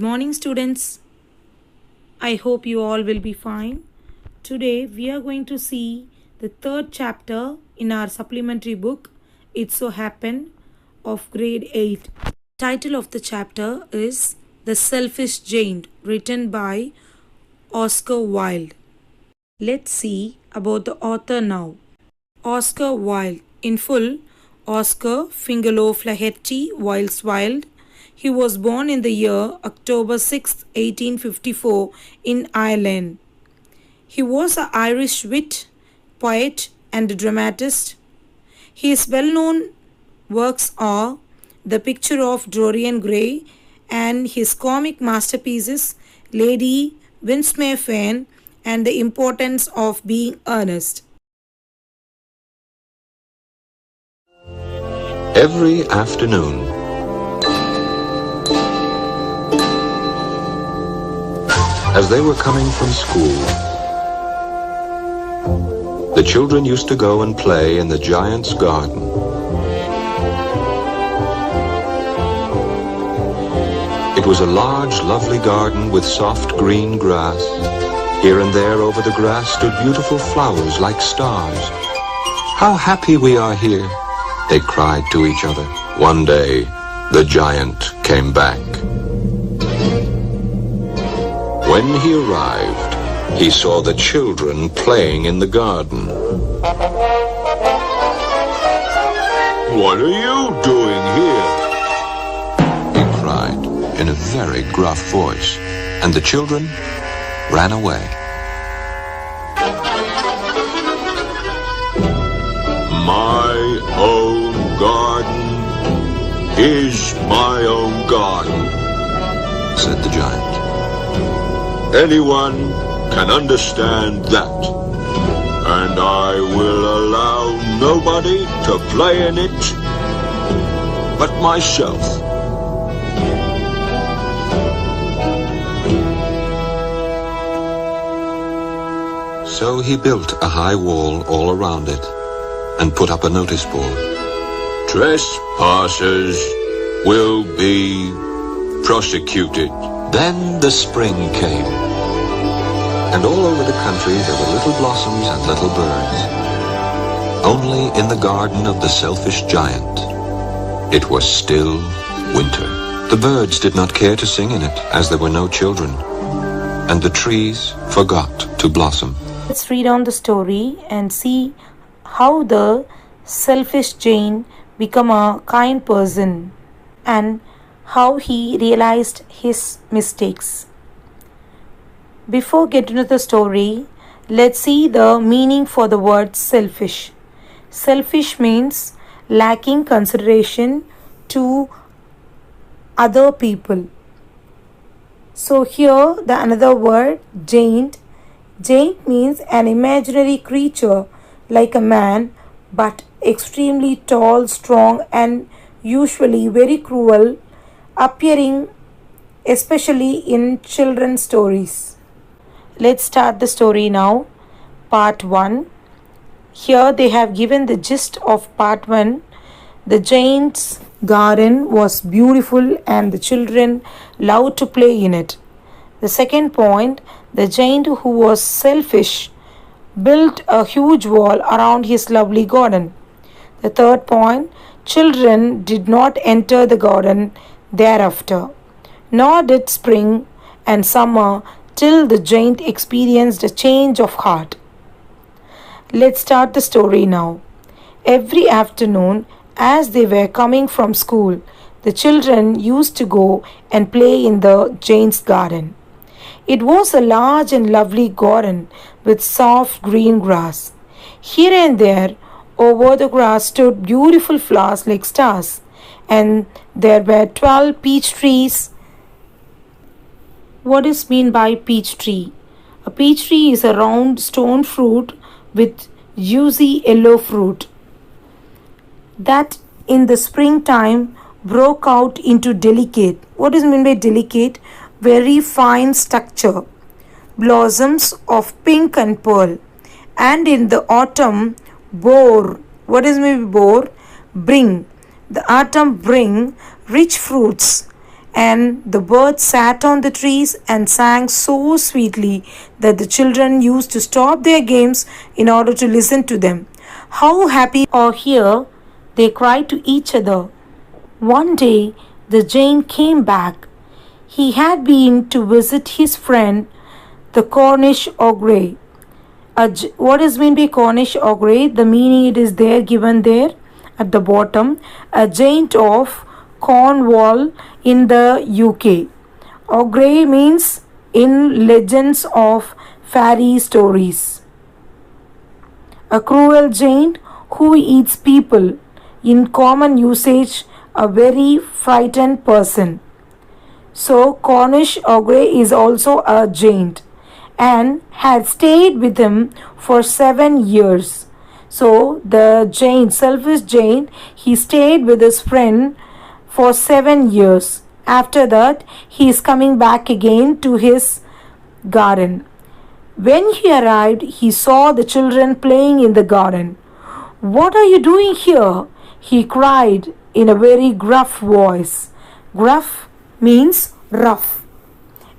morning, students. I hope you all will be fine. Today, we are going to see the third chapter in our supplementary book, It So Happened, of grade 8. The title of the chapter is The Selfish Giant, written by Oscar Wilde. Let's see about the author now. Oscar Wilde. In full, Oscar Fingallo Flaherty Wildes Wilde. He was born in the year October 6, 1854 in Ireland. He was an Irish wit, poet and dramatist. His well-known works are The Picture of Dorian Gray and his comic masterpieces Lady Winsmere Fan and The Importance of Being Earnest. Every afternoon, as they were coming from school, the children used to go and play in the giant's garden. It was a large, lovely garden with soft green grass. Here and there over the grass stood beautiful flowers like stars. "How happy we are here," they cried to each other. One day, the giant came back. When he arrived, he saw the children playing in the garden. "What are you doing here?" he cried in a very gruff voice, and the children ran away. "My own garden is my own garden," said the giant. "Anyone can understand that, and I will allow nobody to play in it but myself." So he built a high wall all around it and put up a notice board. "Trespassers will be prosecuted." Then the spring came, and all over the country there were little blossoms and little birds. Only in the garden of the selfish giant, it was still winter. The birds did not care to sing in it, as there were no children, and the trees forgot to blossom. Let's read on the story and see how the selfish giant became a kind person and how he realized his mistakes. Before getting to the story, let's see the meaning for the word selfish. Selfish means lacking consideration to other people. So here the another word, giant. Giant means an imaginary creature like a man, but extremely tall, strong and usually very cruel, appearing especially in children's stories. Let's start the story now. Part 1. Here they have given the gist of part 1. The giant's garden was beautiful and the children loved to play in it. The second point, the giant who was selfish built a huge wall around his lovely garden. The third point, children did not enter the garden thereafter, nor did spring and summer till the giant experienced a change of heart. Let's start the story now. Every afternoon, as they were coming from school, the children used to go and play in the giant's garden. It was a large and lovely garden with soft green grass. Here and there, over the grass stood beautiful flowers like stars, and there were 12 peach trees. What is meant by peach tree? A peach tree is a round stone fruit with juicy yellow fruit that in the springtime broke out into delicate, what is meant by delicate? Very fine structure, blossoms of pink and pearl, and in the autumn bore, what is meant by bore? Bring. The autumn bring rich fruits and the birds sat on the trees and sang so sweetly that the children used to stop their games in order to listen to them. How happy or here they cried to each other. One day the Jane came back. He had been to visit his friend, the Cornish ogre. What is meant by Cornish ogre? The meaning it is there given there at the bottom. A giant of Cornwall in the UK. Ogre means in legends of fairy stories. A cruel giant who eats people. In common usage, a very frightened person. So Cornish ogre is also a giant and had stayed with him for 7 years. So the giant, selfish giant, he stayed with his friend for 7 years. After that, he is coming back again to his garden. When he arrived, he saw the children playing in the garden. "What are you doing here?" he cried in a very gruff voice. Gruff means rough.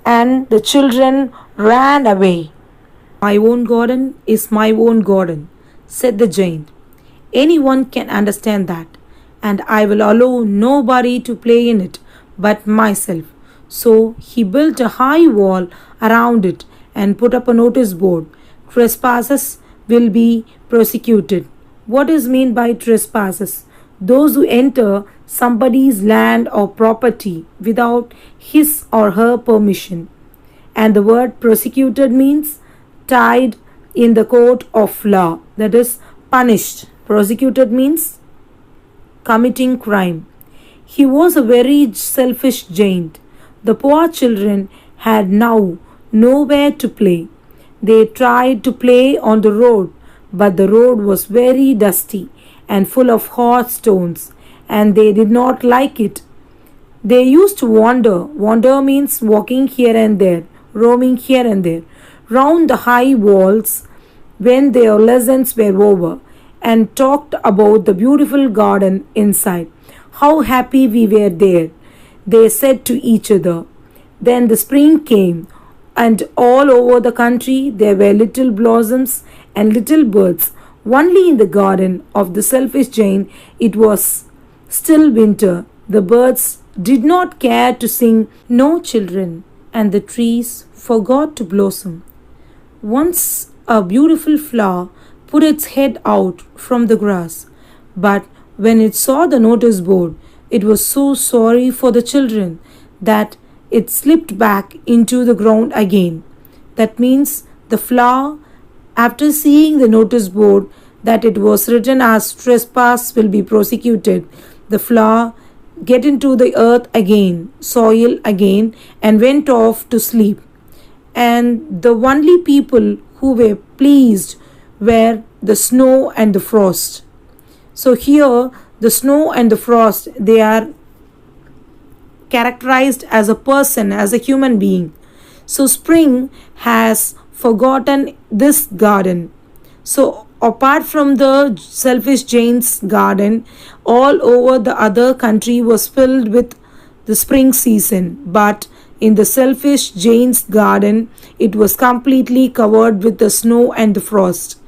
And the children ran away. "My own garden is my own garden," said the giant. "Anyone can understand that, and I will allow nobody to play in it but myself." So he built a high wall around it and put up a notice board. Trespassers will be prosecuted. What is meant by trespassers? Those who enter somebody's land or property without his or her permission. And the word prosecuted means tried in the court of law, that is punished. Prosecuted means committing crime. He was a very selfish giant. The poor children had now nowhere to play. They tried to play on the road, but the road was very dusty and full of hot stones, and they did not like it. They used to wander. Wander means walking here and there, roaming here and there, round the high walls when their lessons were over, and talked about the beautiful garden inside. How happy we were there, they said to each other. Then the spring came, and all over the country there were little blossoms and little birds. Only in the garden of the selfish giant it was still winter. The birds did not care to sing, no children, and the trees forgot to blossom. Once a beautiful flower put its head out from the grass, but when it saw the notice board, it was so sorry for the children that it slipped back into the ground again. That means the flower, after seeing the notice board that it was written as trespass will be prosecuted, the flower get into the earth again, soil again, and went off to sleep. And the only people who were pleased were the snow and the frost. So here the snow and the frost, they are characterized as a person, as a human being. So spring has forgotten this garden. So apart from the selfish giant's garden, all over the other country was filled with the spring season. But in the selfish giant's garden, it was completely covered with the snow and the frost.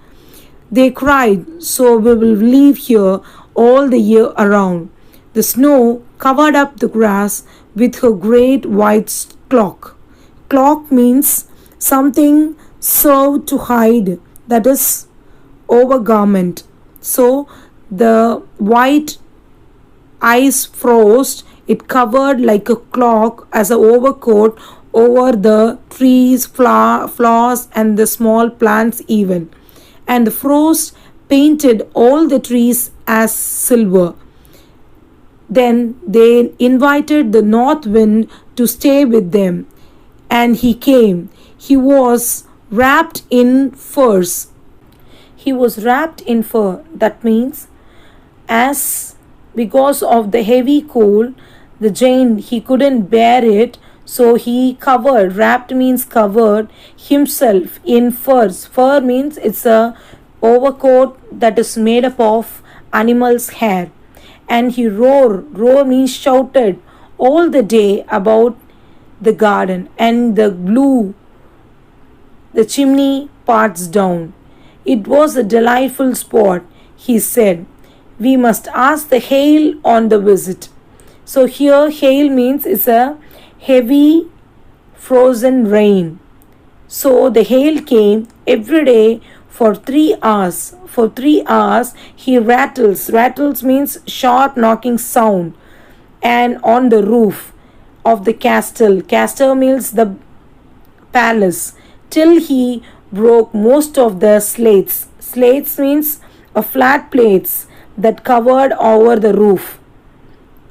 They cried, "So we will live here all the year around." The snow covered up the grass with her great white cloak. Cloak means something served to hide, that is overgarment. So the white ice frost, it covered like a cloak as an overcoat over the trees, flowers and the small plants even. And the frost painted all the trees as silver. Then they invited the north wind to stay with them, and he came. He was wrapped in furs. He was wrapped in fur. That means, as because of the heavy cold, the giant he couldn't bear it, so he covered. Wrapped means covered himself in furs. Fur means it's a overcoat that is made up of animal's hair. And he roared. Roar means shouted all the day about the garden, and the chimney parts down. It was a delightful spot, he said. We must ask the hail on the visit. So here hail means it's a heavy frozen rain. So the hail came every day for 3 hours. For 3 hours he rattles. Rattles means sharp knocking sound. And on the roof of the castle. Castle means the palace. Till he broke most of the slates. Slates means a flat plates that covered over the roof.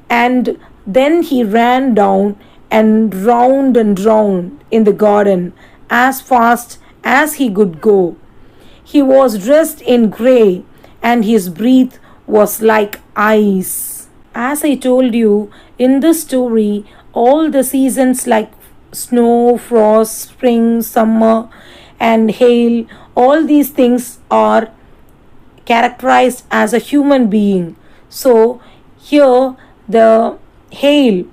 And then he ran down and round in the garden as fast as he could go. He was dressed in grey and his breath was like ice. As I told you in this story, all the seasons like snow, frost, spring, summer, and hail, all these things are characterized as a human being. So here the hail,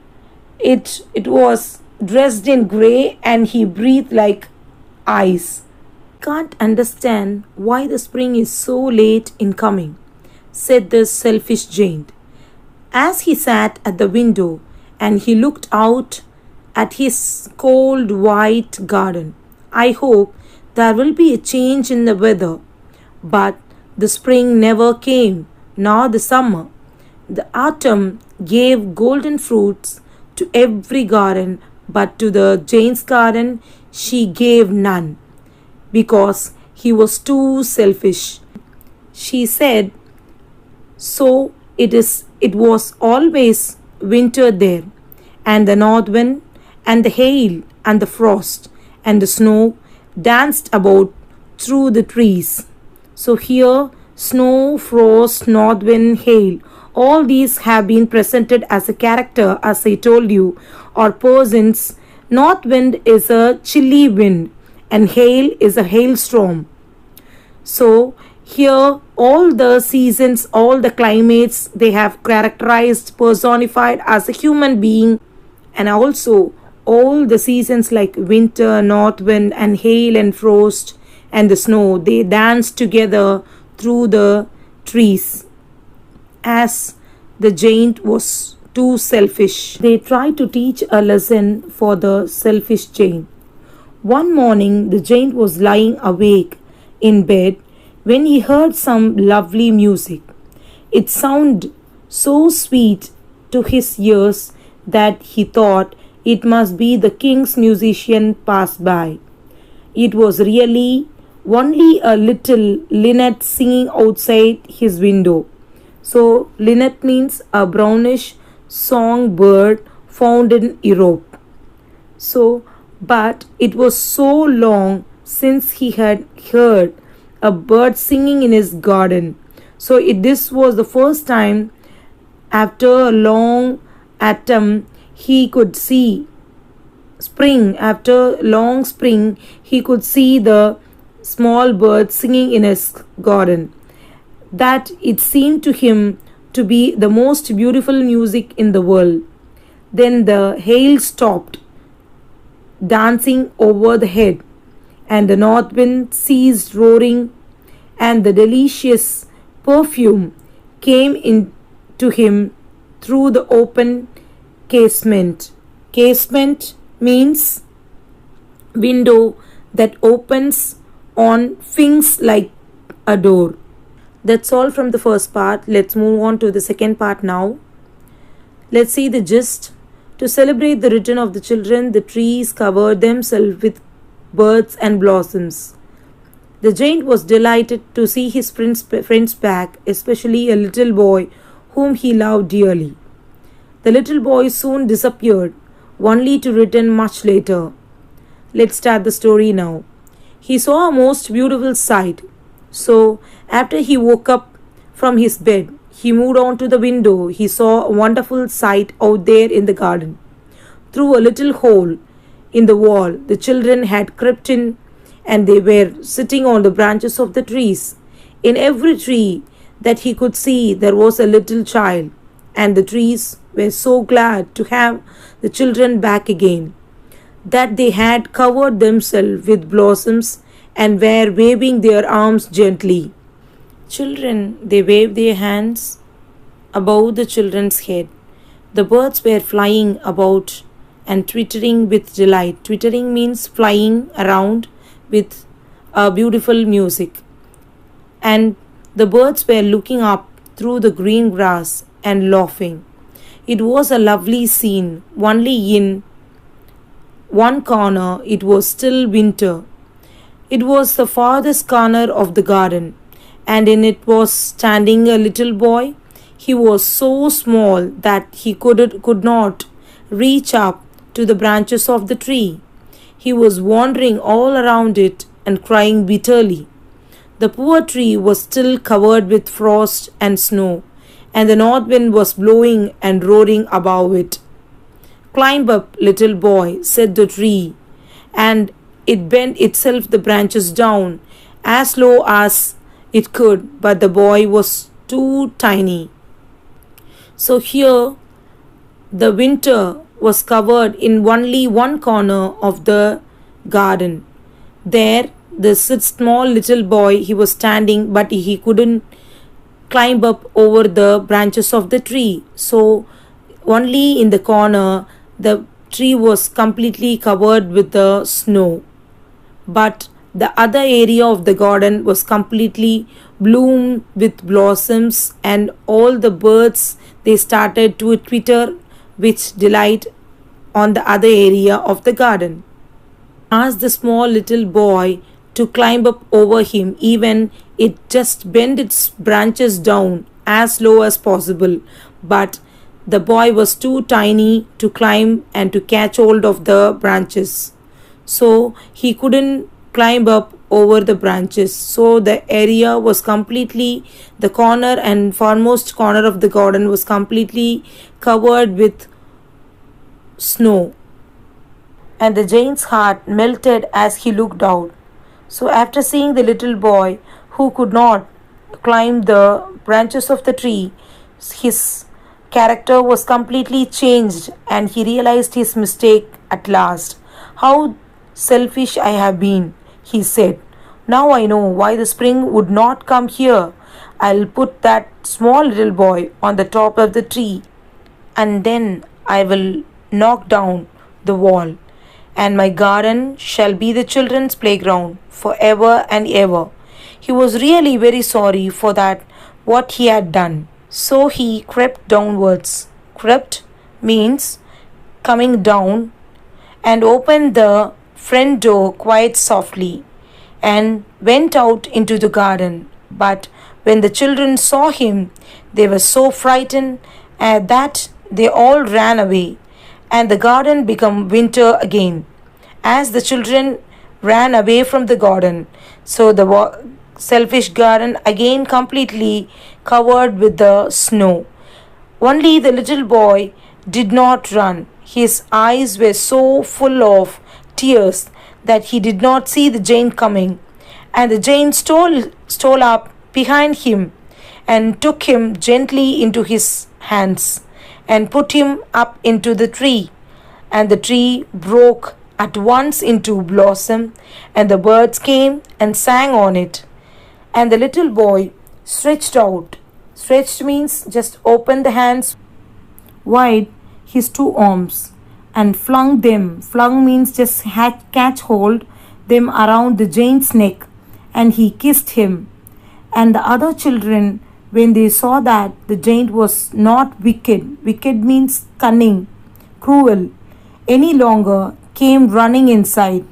it was dressed in grey and he breathed like ice. Can't understand why the spring is so late in coming, said the selfish giant, as he sat at the window and he looked out at his cold white garden. I hope there will be a change in the weather. But the spring never came, nor the summer. The autumn gave golden fruits to every garden, but to the giant's garden she gave none, because he was too selfish. She said, so it was always winter there, and the north wind, and the hail, and the frost, and the snow danced about through the trees. So here, snow, frost, north wind, hail, all these have been presented as a character, as I told you, or persons. North wind is a chilly wind, and hail is a hailstorm. So here, all the seasons, all the climates, they have characterized, personified as a human being, and also all the seasons like winter, north wind, and hail, and frost, and the snow, they dance together through the trees. As the giant was too selfish, they tried to teach a lesson for the selfish giant. One morning, the giant was lying awake in bed when he heard some lovely music. It sounded so sweet to his ears that he thought it must be the king's musician passed by. It was really only a little linnet singing outside his window. So, linnet means a brownish songbird found in Europe. So, but it was so long since he had heard a bird singing in his garden. So, this was the first time after a long autumn he could see spring. After long spring, he could see the small birds singing in his garden. That it seemed to him to be the most beautiful music in the world. Then the hail stopped dancing over the head, and the north wind ceased roaring, and the delicious perfume came into him through the open casement. Casement means window that opens on things like a door. That's all from the first part. Let's move on to the second part now. Let's see the gist. To celebrate the return of the children, the trees covered themselves with birds and blossoms. The giant was delighted to see his friends back, especially a little boy whom he loved dearly. The little boy soon disappeared, only to return much later. Let's start the story now. He saw a most beautiful sight. So, after he woke up from his bed, he moved on to the window. He saw a wonderful sight out there in the garden. Through a little hole in the wall, the children had crept in, and they were sitting on the branches of the trees. In every tree that he could see, there was a little child, and the trees were so glad to have the children back again that they had covered themselves with blossoms and were waving their arms gently. Children, they waved their hands above the children's head. The birds were flying about and twittering with delight. Twittering means flying around with a beautiful music. And the birds were looking up through the green grass and laughing. It was a lovely scene. Only in one corner it was still winter. It was the farthest corner of the garden, and in it was standing a little boy. He was so small that he could not reach up to the branches of the tree. He was wandering all around it and crying bitterly. The poor tree was still covered with frost and snow, and the north wind was blowing and roaring above it. "Climb up, little boy," said the tree, and it bent itself the branches down as low as it could, but the boy was too tiny. So here the winter was covered in only one corner of the garden. There the small little boy, he was standing, but he couldn't climb up over the branches of the tree. So only in the corner the tree was completely covered with the snow, but the other area of the garden was completely bloomed with blossoms, and all the birds, they started to twitter with delight on the other area of the garden. Asked the small little boy to climb up over him, even it just bent its branches down as low as possible, but the boy was too tiny to climb and to catch hold of the branches, so he couldn't climb up over the branches. So the area was completely, the corner and foremost corner of the garden was completely covered with snow, and the giant's heart melted as he looked out. So after seeing the little boy who could not climb the branches of the tree, his character was completely changed, and he realized his mistake at last. "How selfish I have been," he said. "Now I know why the spring would not come here. I'll put that small little boy on the top of the tree, and then I will knock down the wall, and my garden shall be the children's playground forever and ever." He was really very sorry for that, what he had done. So he crept downwards. Crept means coming down, and opened the front door quite softly and went out into the garden. But when the children saw him, they were so frightened that they all ran away, and the garden became winter again. As the children ran away from the garden, so the selfish garden again completely covered with the snow. Only the little boy did not run. His eyes were so full of tears that he did not see the giant coming, and the giant stole up behind him and took him gently into his hands and put him up into the tree, and the tree broke at once into blossom, and the birds came and sang on it. And the little boy stretched out. Stretched means just opened the hands wide, his two arms, and flung them. Flung means just catch hold them around the giant's neck, and he kissed him. And the other children, when they saw that the giant was not wicked means cunning, cruel, any longer, came running inside.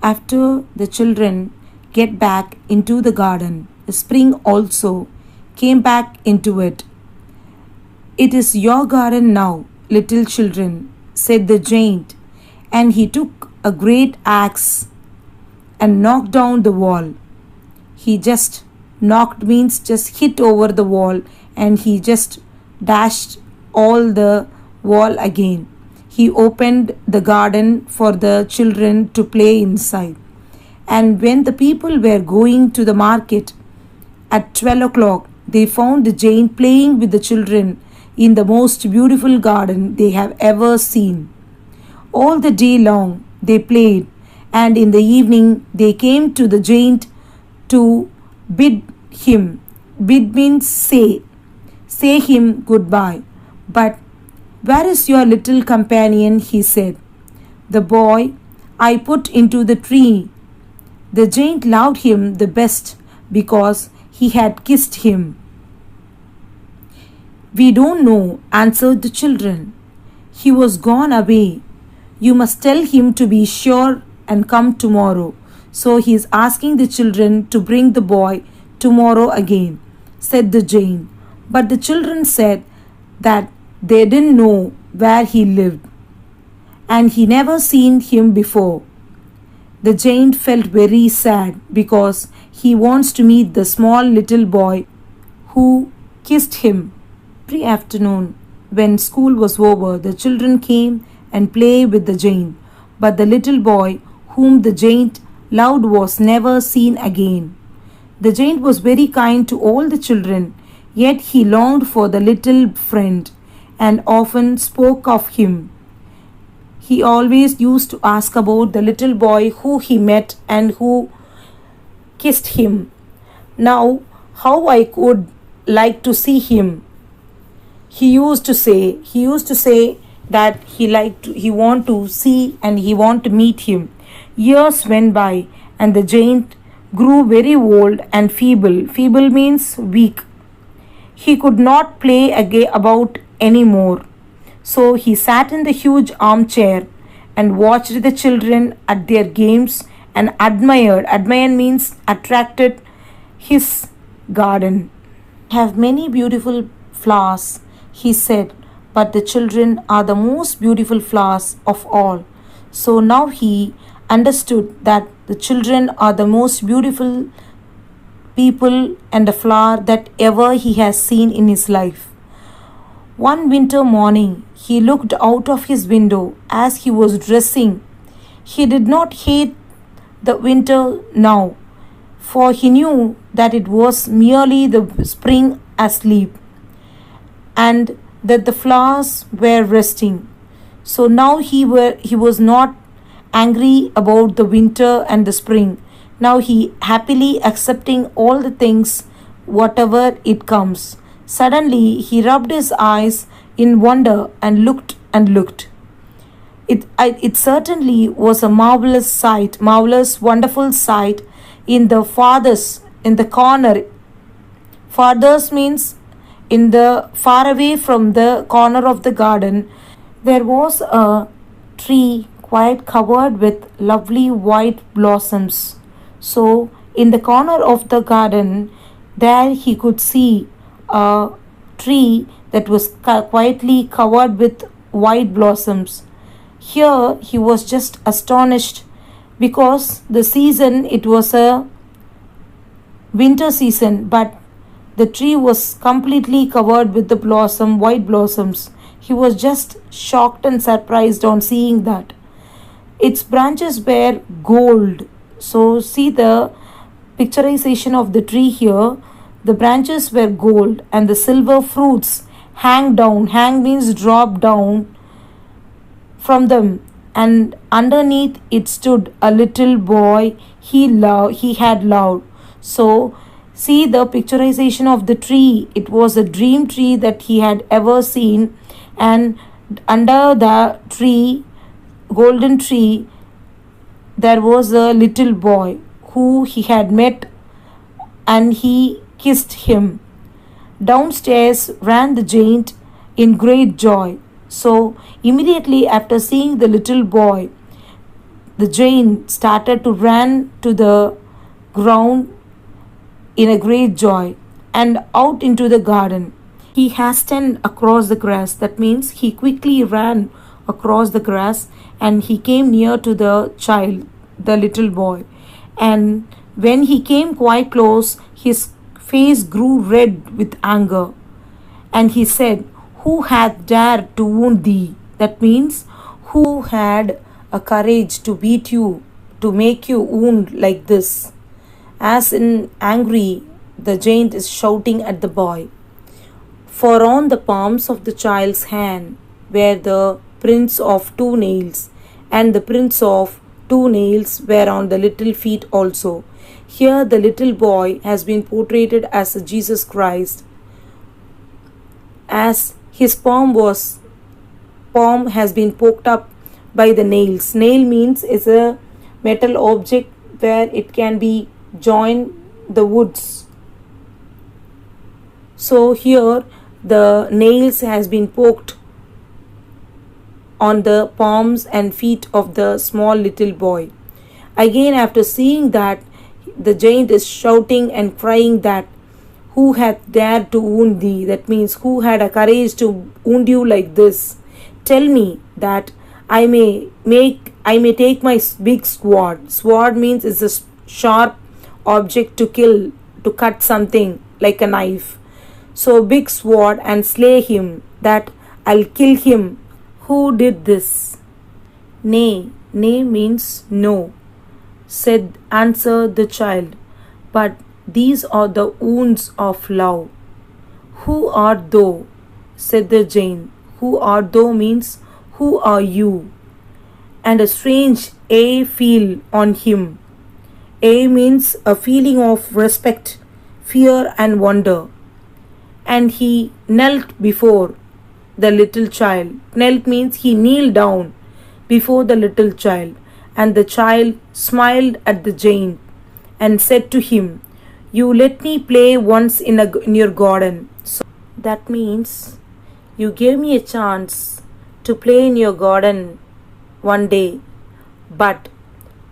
After the children get back into the garden, the spring also came back into it. "It is your garden now, little children," said the giant, and he took a great axe and knocked down the wall. He just knocked means just hit over the wall, and he just dashed all the wall again. He opened the garden for the children to play inside. And when the people were going to the market at 12 o'clock, they found the giant playing with the children in the most beautiful garden they have ever seen. All the day long they played, and in the evening they came to the giant to bid him. Bid means say him goodbye. But where is your little companion? He said. The boy I put into the tree. The giant loved him the best because he had kissed him. We don't know, answered the children. He was gone away. You must tell him to be sure and come tomorrow. So he is asking the children to bring the boy tomorrow again, said the giant. But the children said that they didn't know where he lived, and he never seen him before. The giant felt very sad because he wants to meet the small little boy who kissed him. Every afternoon, when school was over, the children came and played with the giant, but the little boy whom the giant loved was never seen again. The giant was very kind to all the children, yet he longed for the little friend and often spoke of him. He always used to ask about the little boy who he met and who kissed him. Now, how I could like to see him. He used to say that he want to see and he want to meet him. Years went by and the giant grew very old and feeble. Feeble means weak. He could not play about anymore. So he sat in the huge armchair and watched the children at their games and admired. Admire means attracted his garden. Have many beautiful flowers, he said, but the children are the most beautiful flowers of all. So now he understood that the children are the most beautiful people and a flower that ever he has seen in his life. One winter morning, he looked out of his window as he was dressing. He did not hate the winter now, for he knew that it was merely the spring asleep and that the flowers were resting. So now he was not angry about the winter and the spring. Now he happily accepting all the things, whatever it comes. Suddenly he rubbed his eyes in wonder and looked and looked. It certainly was a marvelous sight, wonderful sight in the corner. Farthest means in the far away from the corner of the garden, there was a tree quite covered with lovely white blossoms. So in the corner of the garden, there he could see a tree that was quietly covered with white blossoms. Here he was just astonished because it was a winter season, but the tree was completely covered with the white blossoms. He was just shocked and surprised on seeing that. Its branches were gold. So see the picturization of the tree here. The branches were gold and the silver fruits hang down. Hang means drop down from them, and underneath it stood a little boy he had loved. So see the picturization of the tree. It was a dream tree that he had ever seen, and under the tree, golden tree, there was a little boy who he had met and he kissed him. Downstairs ran the giant in great joy. So immediately after seeing the little boy, the giant started to run to the ground in a great joy and out into the garden. He hastened across the grass. That means he quickly ran across the grass and he came near to the child, the little boy. And when he came quite close, his face grew red with anger. And he said, "Who hath dared to wound thee?" That means, who had a courage to beat you, to make you wound like this? As in angry, the giant is shouting at the boy. For on the palms of the child's hand were the prints of 2 nails, and the prints of 2 nails were on the little feet also. Here the little boy has been portrayed as Jesus Christ, as his palm has been poked up by the nails. Nail means is a metal object where it can be joined the woods. So here the nails has been poked on the palms and feet of the small little boy. Again, after seeing that, the giant is shouting and crying that, who hath dared to wound thee? That means, who had a courage to wound you like this? Tell me that I may take my big sword. Sword means it's a sharp object to kill, to cut something like a knife. So big sword and slay him, that I'll kill him. Who did this? Nay means no, answered the child. But these are the wounds of love. Who art thou? Said the giant. Who art thou means, who are you? And a strange awe fell on him. Awe means a feeling of respect, fear, and wonder. And he knelt before the little child. Knelt means he kneeled down before the little child. And the child smiled at the giant and said to him, you let me play once in your garden. So that means you gave me a chance to play in your garden one day. But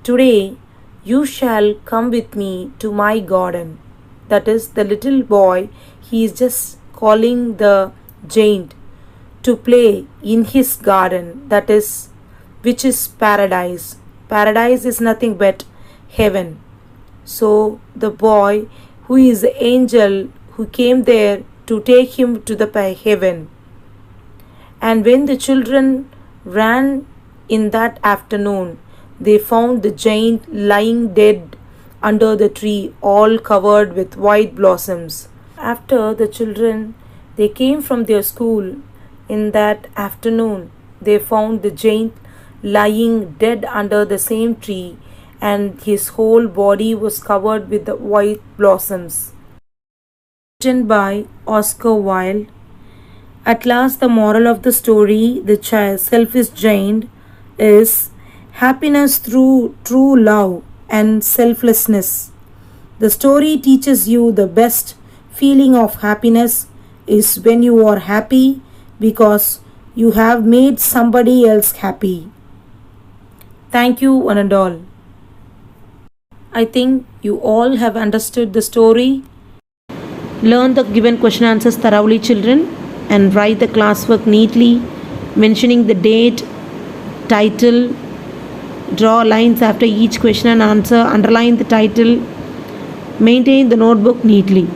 today you shall come with me to my garden. That is, the little boy, he is just calling the giant to play in his garden, that is, which is paradise. Paradise is nothing but heaven. So the boy, who is the angel who came there to take him to the heaven. And when the children ran in that afternoon, they found the giant lying dead under the tree, all covered with white blossoms. After the children, they came from their school in that afternoon, they found the giant lying dead under the same tree, and his whole body was covered with the white blossoms. Written by Oscar Wilde. At last, the moral of the story, the selfish giant, is happiness through true love and selflessness. The story teaches you the best feeling of happiness is when you are happy because you have made somebody else happy. Thank you, one and all. I think you all have understood the story. Learn the given question answers thoroughly, children, and write the classwork neatly, mentioning the date, title, draw lines after each question and answer, underline the title, maintain the notebook neatly.